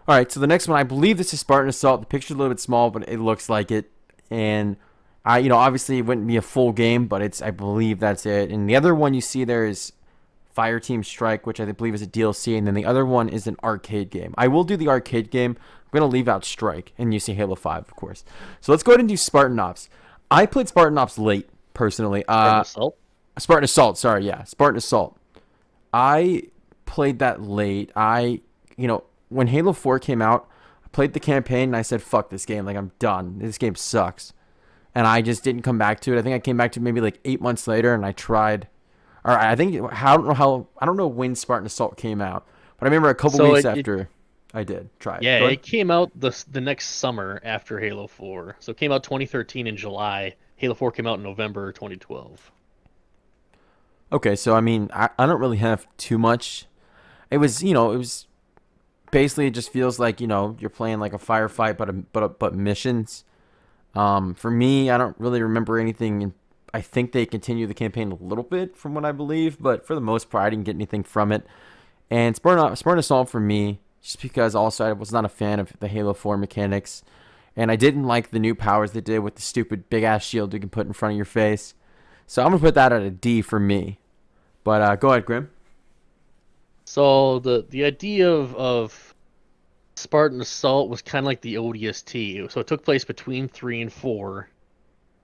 All right, so the next one, I believe this is Spartan Assault. The picture's a little bit small, but it looks like it. And obviously it wouldn't be a full game, but I believe that's it. And the other one you see there is Fire Team Strike, which I believe is a DLC, and then the other one is an arcade game. I will do the arcade game. I'm gonna leave out Strike, and you see Halo 5, of course. So let's go ahead and do Spartan Ops. I played Spartan Ops late, personally. Spartan Assault. Spartan Assault. Sorry, yeah, Spartan Assault. I played that late. When Halo 4 came out, I played the campaign and I said, fuck this game. Like, I'm done. This game sucks. And I just didn't come back to it. I think I came back to it maybe like 8 months later and I tried. Or I think, I don't know when Spartan Assault came out, but I remember a couple So weeks it after I did try it. yeah, Go ahead. it came out the next summer after Halo 4. So it came out 2013 in July. Halo 4 came out in November 2012. Okay, so I mean, I don't really have too much. It was basically, it just feels like, you're playing like a firefight, but missions. For me, I don't really remember anything. I think they continue the campaign a little bit from what I believe, but for the most part, I didn't get anything from it. And Spartan Assault for me, just because also I was not a fan of the Halo 4 mechanics, and I didn't like the new powers they did with the stupid big ass shield you can put in front of your face. So I'm gonna put that at a D for me. But go ahead, Grim. So the idea of Spartan Assault was kind of like the ODST. So it took place between 3 and 4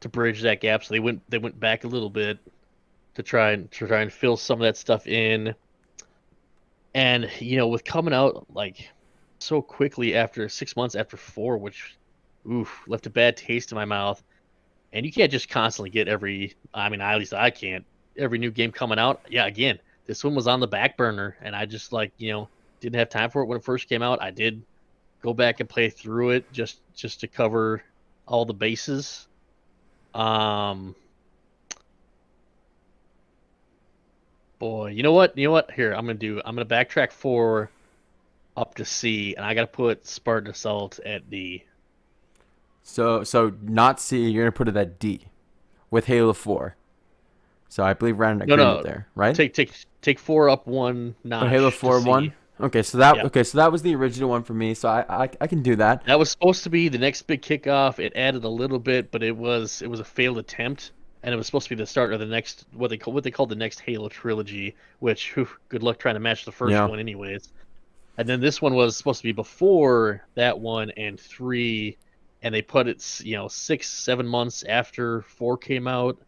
to bridge that gap. So they went back a little bit to try and fill some of that stuff in. And with coming out like so quickly after 6 months after 4, which left a bad taste in my mouth. and you can't just constantly get every. I mean, at least I can't. Every new game coming out. Yeah, again, this one was on the back burner, and I just like didn't have time for it when it first came out. I did go back and play through it just to cover all the bases. Um, boy, you know what? You know what? Here, I'm gonna backtrack 4 up to C, and I gotta put Spartan Assault at D. So not C. You're gonna put it at D with Halo 4. So I believe we're in No, agreement no, there, right? take 4 up one Oh, Halo notch to 4 C. one. Okay, Yeah, so that was the original one for me. So I can do that. that was supposed to be the next big kickoff. It added a little bit, but it was a failed attempt, and it was supposed to be the start of the next what they called the next Halo trilogy. Which, whew, good luck trying to match the first Yeah. one, anyways. And then this one was supposed to be before that one and 3, and they put it 6-7 months after 4 came out.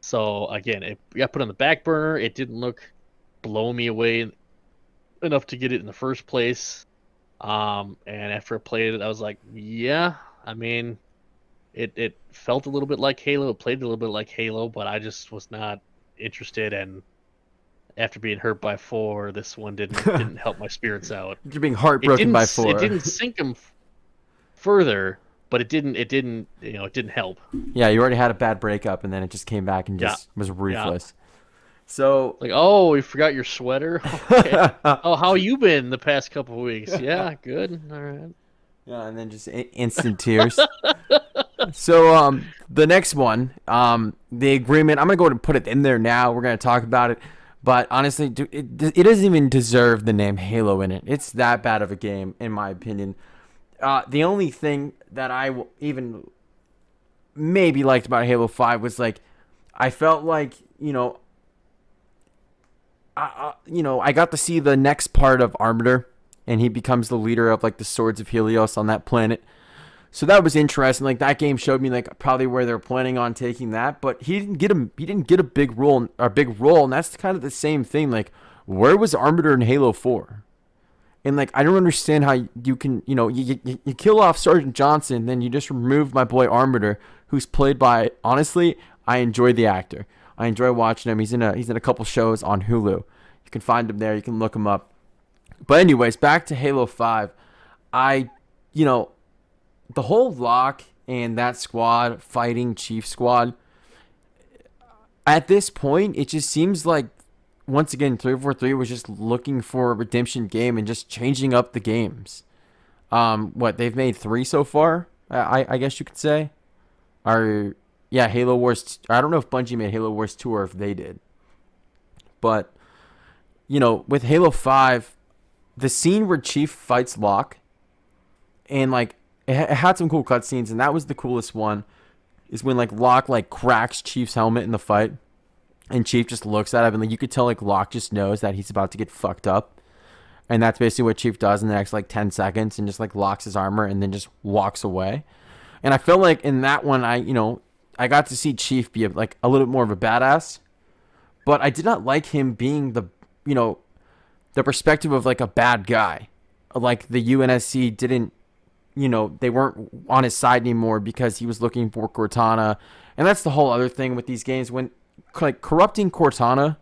So again, it got put on the back burner. It didn't look blow me away enough to get it in the first place. And after I played it, I was like, yeah, I mean, it felt a little bit like Halo. It played a little bit like Halo, but I just was not interested. And after being hurt by 4, this one didn't help my spirits out. You're being It heartbroken didn't by it 4. didn't sink them further, but it didn't help. Yeah, you already had a bad breakup, and then it just came back and Yeah, just was yeah. ruthless. So, Like, oh, you forgot your sweater. Okay. yeah, Oh, how you been the past couple of weeks? Yeah, good. All right. and then just instant tears. So, the next one, the agreement. I'm gonna go ahead and put it in there now. We're gonna talk about it, but honestly, it doesn't even deserve the name Halo in it. It's that bad of a game, in my opinion. The only thing that even maybe liked about Halo 5 was like, I felt like I got to see the next part of Arbiter, and he becomes the leader of like the Swords of Helios on that planet. So that was interesting. Like that game showed me like probably where they're planning on taking that, but he didn't get a big role, and that's kind of the same thing. Like where was Arbiter in Halo 4? And like I don't understand how you can you kill off Sergeant Johnson, then you just remove my boy Arbiter, who's played by, honestly, I enjoy the actor. I enjoy watching him. He's in a couple shows on Hulu. You can find him there. You can look him up. But anyways, back to Halo 5. I you know the whole lock and that squad fighting Chief Squad, at this point, it just seems like once again 343 was just looking for a redemption game and just changing up the games. What they've made 3 so far, I guess you could say. Are Yeah, Halo Wars. I don't know if Bungie made Halo Wars 2 or if they did, but with Halo 5, the scene where Chief fights Locke, and like it had some cool cutscenes, and that was the coolest one. Is when like Locke like cracks Chief's helmet in the fight, and Chief just looks at him, and like you could tell like Locke just knows that he's about to get fucked up, and that's basically what Chief does in the next like 10 seconds, and just like locks his armor and then just walks away. And I feel like in that one, I got to see Chief be like a little bit more of a badass, but I did not like him being the perspective of like a bad guy. Like the UNSC didn't, they weren't on his side anymore because he was looking for Cortana. And that's the whole other thing with these games. When like corrupting Cortana,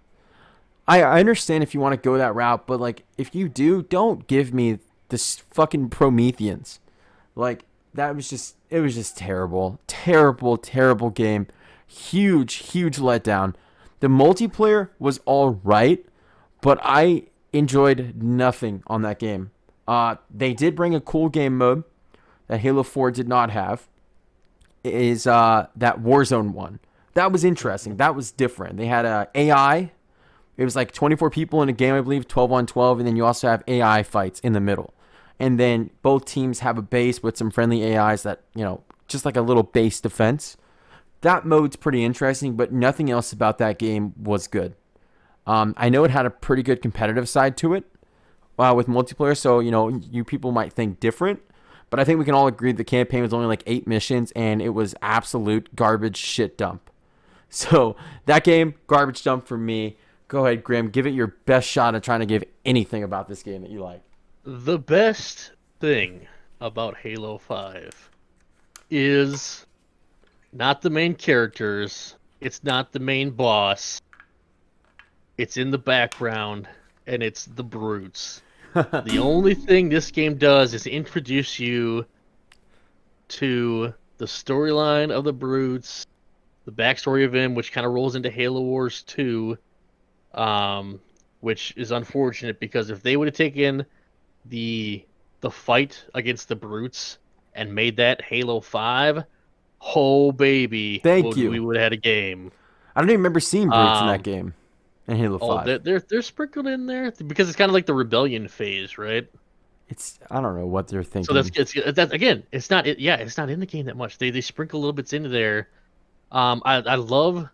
I understand if you want to go that route, but like if you do, don't give me this fucking Prometheans. Like it was just terrible. Terrible, terrible game. Huge, huge letdown. The multiplayer was all right, but I enjoyed nothing on that game. They did bring a cool game mode that Halo 4 did not have. It is that Warzone one. That was interesting. That was different. They had AI. It was like 24 people in a game, I believe, 12 on 12, and then you also have AI fights in the middle. And then both teams have a base with some friendly AIs that, just like a little base defense. That mode's pretty interesting, but nothing else about that game was good. I know it had a pretty good competitive side to it with multiplayer, so, you people might think different. But I think we can all agree the campaign was only like 8 missions, and it was absolute garbage shit dump. So that game, garbage dump for me. Go ahead, Grim. Give it your best shot at trying to give anything about this game that you like. The best thing about Halo 5 is not the main characters. It's not the main boss. It's in the background, and it's the brutes. The only thing this game does is introduce you to the storyline of the brutes, the backstory of him, which kind of rolls into Halo Wars 2, um, which is unfortunate because if they would have taken the fight against the brutes and made that Halo 5, oh baby, Thank we you. would have had a game. I don't even remember seeing brutes in that Um, game in Halo oh, 5. they're sprinkled in there because it's kind of like the rebellion phase, right? I don't know what they're So that's thinking. that again. It's not yeah, it's not in the game that much. They sprinkle little bits into there. I love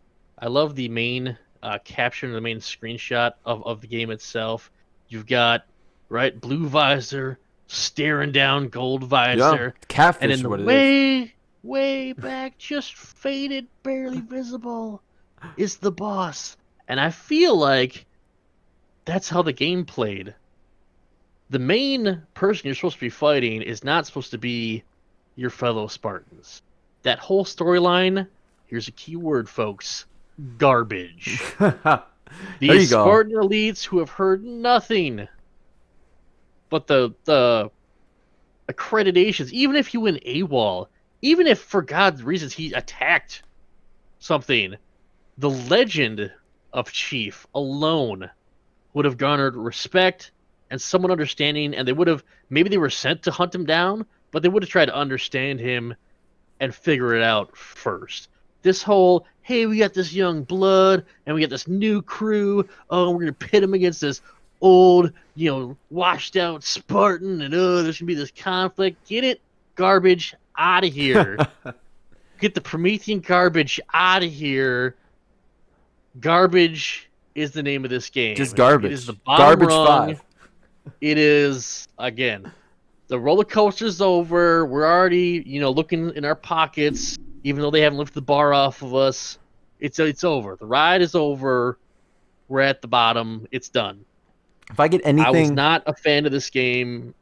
the main caption, the main screenshot of the game itself. You've got right blue visor staring down gold Yeah, visor, and catfish in is the what it is. way back, just faded, barely visible, is the boss. And I feel like that's how the game played. The main person you're supposed to be fighting is not supposed to be your fellow Spartans. That whole storyline, here's a key word, folks, garbage. There These you go. Spartan elites who have heard nothing but the accreditations, even if he went AWOL, even if for God's reasons he attacked something, the legend of Chief alone would have garnered respect and someone understanding, and they would have maybe they were sent to hunt him down, but they would have tried to understand him and figure it out first. This whole, hey, we got this young blood and we got this new crew. Oh, we're gonna pit him against this old, washed out Spartan, and there's gonna be this conflict. Get it, garbage out of here. Get the Promethean garbage out of here. Garbage is the name of this Just game. It is the garbage. bottom Garbage rung. 5. It is again the roller coaster's over. We're already, looking in our pockets, even though they haven't lifted the bar off of us. It's over. The ride is over. We're at the bottom. It's done. If I get I was anything, not a fan of this game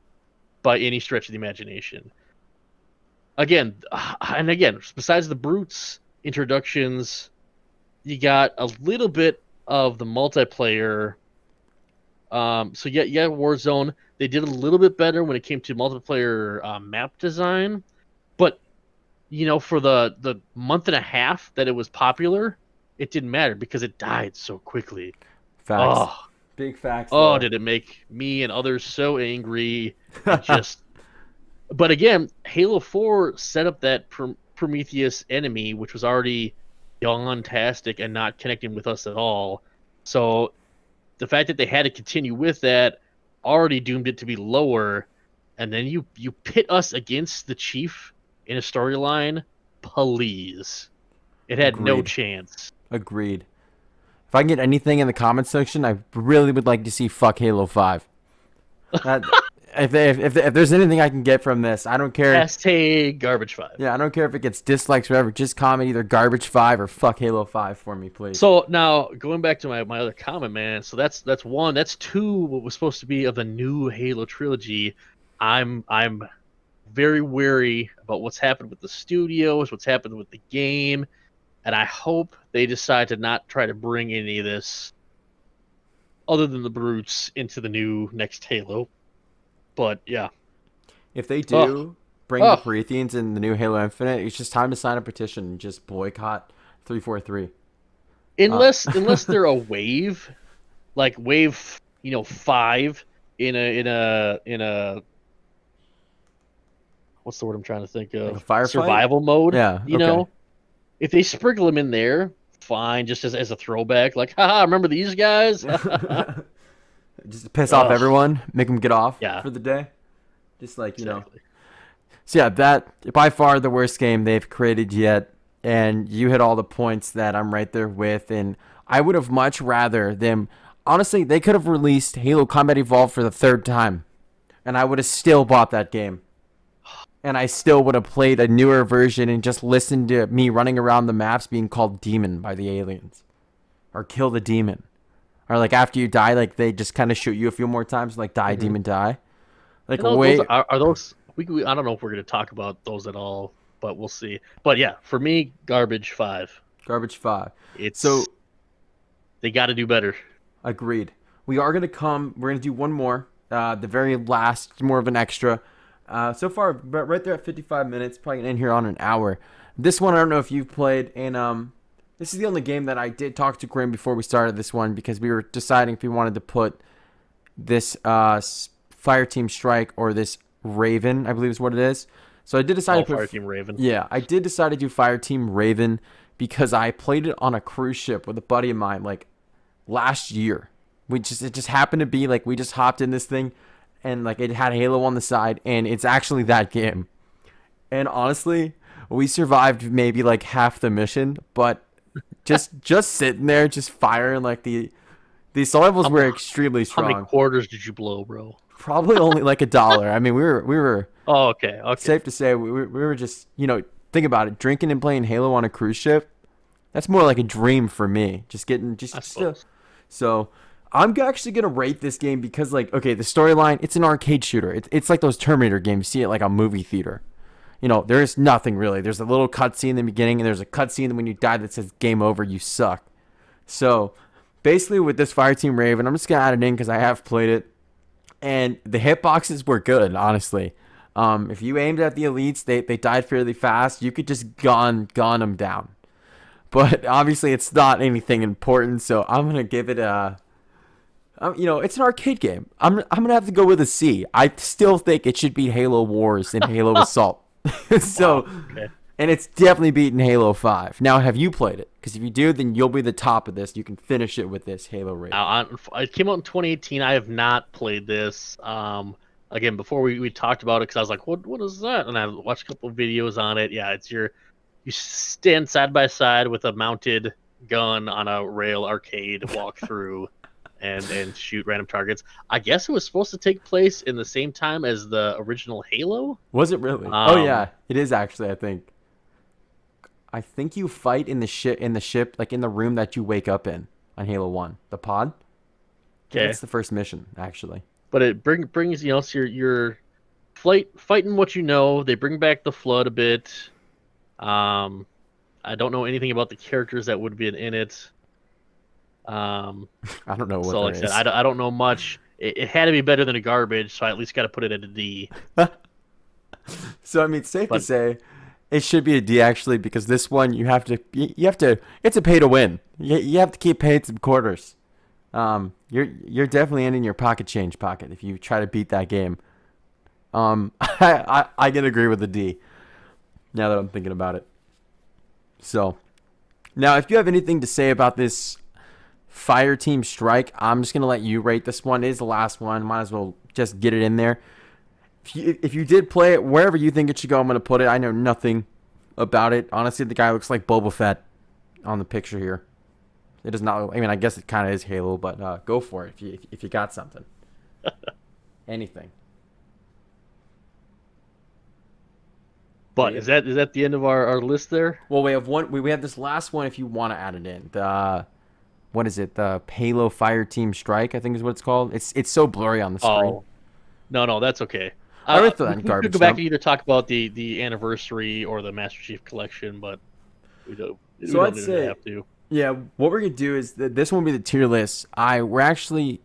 by any stretch of the imagination. Again, and again, besides the brutes introductions, you got a little bit of the multiplayer. So yeah, Warzone. They did a little bit better when it came to multiplayer map design, but for the month and a half that it was popular, it didn't matter because it died so quickly. facts. Oh, Big facts oh, there. did it make me and others so angry and just. But again, Halo 4 set up that Prometheus enemy, which was already yawn-tastic and not connecting with us at all. So the fact that they had to continue with that already doomed it to be lower, and then you pit us against the chief in a storyline. Please, it had no Agreed. chance. Agreed. If I can get anything in the comments section, I really would like to see fuck Halo 5. That, if there's anything I can get from this, I don't care. Hashtag garbage 5. Yeah, I don't care if it gets dislikes or whatever. Just comment either garbage 5 or fuck Halo 5 for me, please. So now going back to my other comment, man. So that's one. That's two. What was supposed to be of the new Halo trilogy. I'm very wary about what's happened with the studios, what's happened with the game, and I hope they decide to not try to bring any of this other than the brutes into the new next Halo. But yeah. If they Oh, do bring the oh. Prometheans in the new Halo Infinite, it's just time to sign a petition and just boycott 343. Uh, Unless they're a wave, like wave, 5 in a what's the word I'm trying to think like a of? firefight? Survival mode, Yeah, okay. If they sprinkle them in there, fine, just as a throwback, like, haha, remember these guys? Just to piss off Ugh, everyone, make them get off yeah, for the day. Just like. exactly. So yeah, that by far the worst game they've created yet, and you hit all the points that I'm right there with. And I would have much rather them. Honestly, they could have released Halo Combat Evolved for the third time, and I would have still bought that game. And I still would have played a newer version and just listened to me running around the maps being called Demon by the aliens, or Kill the Demon, or like after you die, like they just kind of shoot you a few more times, like die, hmm demon, die. Like And those wait, are those. I don't know if we're going to talk about those at all, but we'll see. But yeah, for me, garbage 5. Garbage 5. It's So they got to do better. agreed. We're gonna do one more. The very last, more of an extra. So far, right there at 55 minutes. Probably gonna end here on an hour. This one I don't know if you've played, and this is the only game that I did talk to Grim before we started this one because we were deciding if we wanted to put this Fire Team Strike or this Raven, I believe is what it is. So I did decide to put Fire Team Raven. Yeah, I did decide to do Fire Team Raven because I played it on a cruise ship with a buddy of mine like last year. It just happened to be like we just hopped in this thing and like it had Halo on the side and it's actually that game. And honestly, we survived maybe like half the mission, but just sitting there just firing like the assault rifles were extremely How many strong. quarters did you blow, bro? Probably only like $1. I mean, we were Oh, okay. Okay. safe to say we were just, think about it, drinking and playing Halo on a cruise ship. That's more like a dream for me. Just getting I just suppose. so I'm actually gonna rate this game because like okay, the storyline, it's an arcade shooter. It's like those Terminator games. You see it like a movie theater. There is nothing really. There's a little cutscene in the beginning, and there's a cutscene when you die that says "Game over, you suck." So basically, with this Fire Team Raven, I'm just gonna add it in because I have played it, and the hitboxes were good, honestly. If you aimed at the elites, they died fairly fast. You could just gun them down. But obviously, it's not anything important, so I'm gonna give it a. It's an arcade game. I'm gonna have to go with a C. I still think it should beat Halo Wars and Halo Assault. So, Wow. Okay. and it's definitely beaten Halo 5. Now, have you played it? Because if you do, then you'll be the top of this. You can finish it with this Halo Raven. It came out in 2018. I have not played this. Again, before we talked about it, because I was like, what is that? And I watched a couple of videos on it. Yeah, you stand side by side with a mounted gun on a rail arcade walkthrough and shoot random targets. I guess it was supposed to take place in the same time as the original Halo. Was it really? Oh yeah, it is actually. I think you fight in the ship, like in the room that you wake up in on Halo 1, the pod. Okay, that's the first mission actually. But it brings so you're fighting what you know. They bring back the flood a bit. I don't know anything about the characters that would be in it. I don't know what so like I there said, is. I don't know much. It had to be better than a garbage, so I at least got to put it at a D. So I mean, it's safe to say it should be a D actually because this one you have to it's a pay to win. You have to keep paying some quarters. You're definitely in your pocket change pocket if you try to beat that game. I can agree with the D. Now that I'm thinking about it. So now, if you have anything to say about this Fire Team Strike, I'm just gonna let you rate this one. It is the last one. Might as well just get it in there. If you did play it, wherever you think it should go, I'm gonna put it. I know nothing about it. Honestly, the guy looks like Boba Fett on the picture here. It does not. I mean, I guess it kind of is Halo, but go for it if you got something. Anything. But is that the end of our list there? Well, we have one. We have this last one. If you want to add it in, what is it? The Halo Fire Team Strike, I think is what it's called. It's so blurry on the screen. Oh, no, that's okay. I would throw that We in garbage could go back dump. and either talk about the anniversary or the Master Chief Collection, but we don't. So I'd really say- have to. Yeah, what we're gonna do is this one will be the tier list. We're actually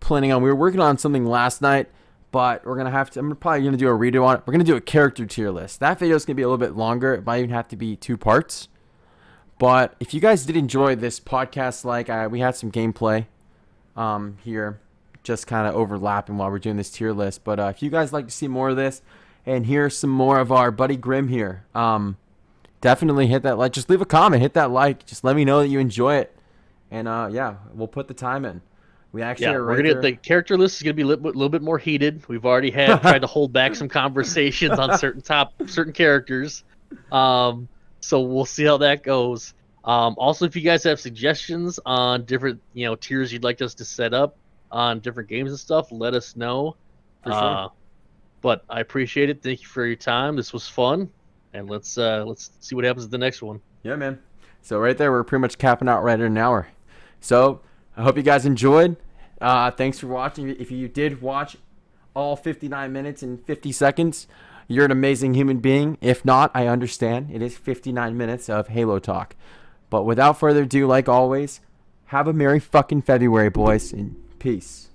planning on. We were working on something last night, but we're gonna have to. I'm probably gonna do a redo on it. We're gonna do a character tier list. That video is gonna be a little bit longer. It might even have to be 2 parts. But if you guys did enjoy this podcast, we had some gameplay here, just kind of overlapping while we're doing this tier list. But if you guys like to see more of this and hear some more of our buddy Grim here, definitely hit that like. Just leave a comment, hit that like. Just let me know that you enjoy it, and yeah, we'll put the time in. We actually are We're right gonna there. the character list is gonna be a little bit more heated. We've already tried to hold back some conversations on certain characters. So we'll see how that goes. Also, if you guys have suggestions on different tiers you'd like us to set up on different games and stuff, let us know. For sure. But I appreciate it. Thank you for your time. This was fun, and let's see what happens at the next one. Yeah, man. So right there, we're pretty much capping out right at an hour. So I hope you guys enjoyed. Thanks for watching. If you did watch all 59 minutes and 50 seconds, you're an amazing human being. If not, I understand. It is 59 minutes of Halo talk. But without further ado, like always, have a merry fucking February, boys, and peace.